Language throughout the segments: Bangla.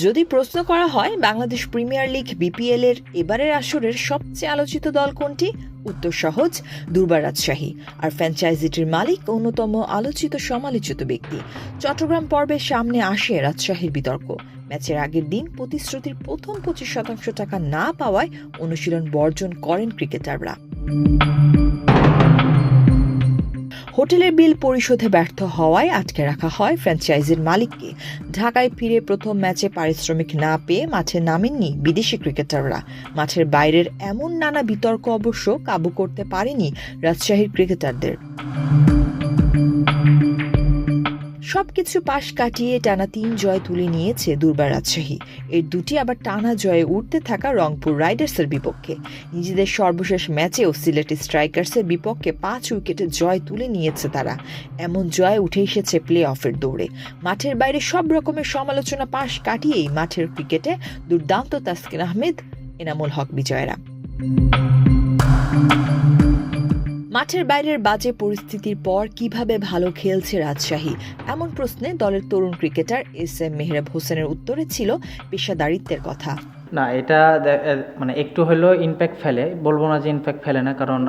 যদি প্রশ্ন করা হয় বাংলাদেশ প্রিমিয়ার লিগ বিপিএল এর এবারের আসরের সবচেয়ে আলোচিত দল কোনটি, উত্তর সহজ, দুর্বার রাজশাহী। আর ফ্র্যাঞ্চাইজিটির মালিক অন্যতম আলোচিত সমালোচিত ব্যক্তি। চট্টগ্রাম পর্বের সামনে আসে রাজশাহীর বিতর্ক। ম্যাচের আগের দিন প্রতিশ্রুতির প্রথম 25% টাকা না পাওয়ায় অনুশীলন বর্জন করেন ক্রিকেটাররা। হোটেলের বিল পরিশোধে ব্যর্থ হওয়ায় আটকে রাখা হয় ফ্র্যাঞ্চাইজির মালিককে। ঢাকায় ফিরে প্রথম ম্যাচে পারিশ্রমিক না পেয়ে মাঠে নামেননি বিদেশি ক্রিকেটাররা। মাঠের বাইরের এমন নানা বিতর্ক অবশ্য কাবু করতে পারেনি রাজশাহীর ক্রিকেটারদের। সবকিছু পাশ কাটিয়ে টানা 3 জয় তুলে নিয়েছে দুর্বার রাজশাহী। এর দুটি আবার টানা জয়ে উঠতে থাকা রংপুর রাইডার্সের বিপক্ষে। নিজেদের সর্বশেষ ম্যাচেও সিলেটি স্ট্রাইকার্সের বিপক্ষে 5 উইকেটে জয় তুলে নিয়েছে তারা। এমন জয় উঠে এসেছে প্লে অফের দৌড়ে। মাঠের বাইরে সব রকমের সমালোচনা পাশ কাটিয়েই মাঠের ক্রিকেটে দুর্দান্ত তাসকিন আহমেদ, এনামুল হক বিজয়রা। মাঠের বাইরের বাজে পরিস্থিতির পর কিভাবে ভালো খেলছে রাজশাহী, এমন প্রশ্নে দলের তরুণ ক্রিকেটার SM মেহরাব হোসেনের উত্তরে ছিল পেশাদারিত্বের কথা। না, এটা মানে একটু হলেও ইমপ্যাক্ট ফেলে, বলবো না যে ইমপ্যাক্ট ফেলে না, কারণ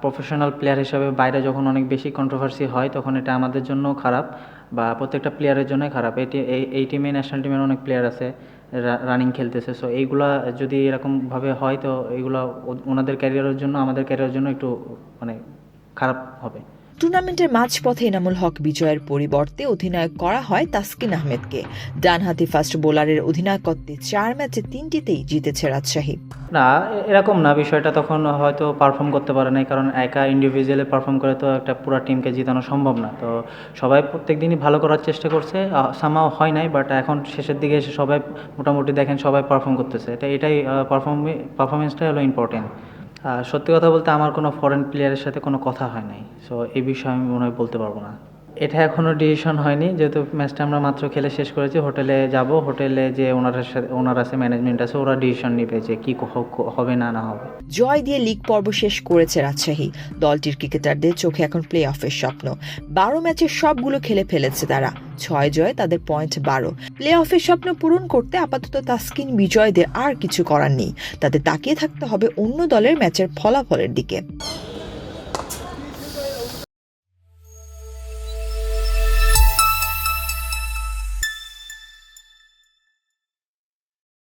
প্রফেশনাল প্লেয়ার হিসাবে বাইরে যখন অনেক বেশি কন্ট্রোভার্সি হয় তখন এটা আমাদের জন্য খারাপ, বা প্রত্যেকটা প্লেয়ারের জন্যই খারাপ। এই টিমে, ন্যাশনাল টিমের অনেক প্লেয়ার আছে রানিং খেলতেছে, সো এইগুলা যদি এরকমভাবে হয় তো এইগুলা ওনাদের ক্যারিয়ারের জন্য, আমাদের ক্যারিয়ারের জন্য একটু মানে খারাপ হবে। টুর্নামেন্টের মাঝপথে এনামুল হক বিজয়ের পরিবর্তে অধিনায়ক করা হয় তাসকিন আহমেদকে। ডানহাতি ফাস্ট বোলারের অধিনায়কত্বে 4 ম্যাচে 3টিতেই জিতেছে রাজশাহী। না, এরকম না বিষয়টা, তখন হয়তো পারফর্ম করতে পারে নাই, কারণ একা ইন্ডিভিজুয়ালি পারফর্ম করে তো একটা পুরো টিমকে জিতানো সম্ভব না। তো সবাই প্রত্যেক দিনই ভালো করার চেষ্টা করছে, সামাও হয় নাই, বাট এখন শেষের দিকে এসে সবাই মোটামুটি দেখেন সবাই পারফর্ম করতেছে। এটাই পারফরমেন্সটাই হলো ইম্পর্টেন্ট। সত্যি কথা বলতে আমার কোনো ফরেন প্লেয়ারের সাথে কোনো কথা হয় নাই, সো এই বিষয়ে আমি মনে হয় বলতে পারবো না। এটা এখনও ডিসিশন হয়নি, যেহেতু ম্যাচটা আমরা মাত্র খেলে শেষ করেছি। হোটেলে যাব, হোটেলে যে ওনার আছে, ম্যানেজমেন্ট আছে, ওরা ডিসিশন নেবে যে কি হবে না হবে। জয় দিয়ে লিগ পর্ব শেষ করেছে রাজশাহী। দলটির ক্রিকেটারদের চোখে এখন প্লে অফের স্বপ্ন। 12 ম্যাচের সবগুলো খেলে ফেলেছে তারা। 6 জয়, তাদের পয়েন্ট 12। প্লে অফের স্বপ্ন পূরণ করতে আপাতত তাসকিন বিজয়দের আর কিছু করার নেই। তাদের তাকিয়ে থাকতে হবে অন্য দলের ম্যাচের ফলাফলের দিকে।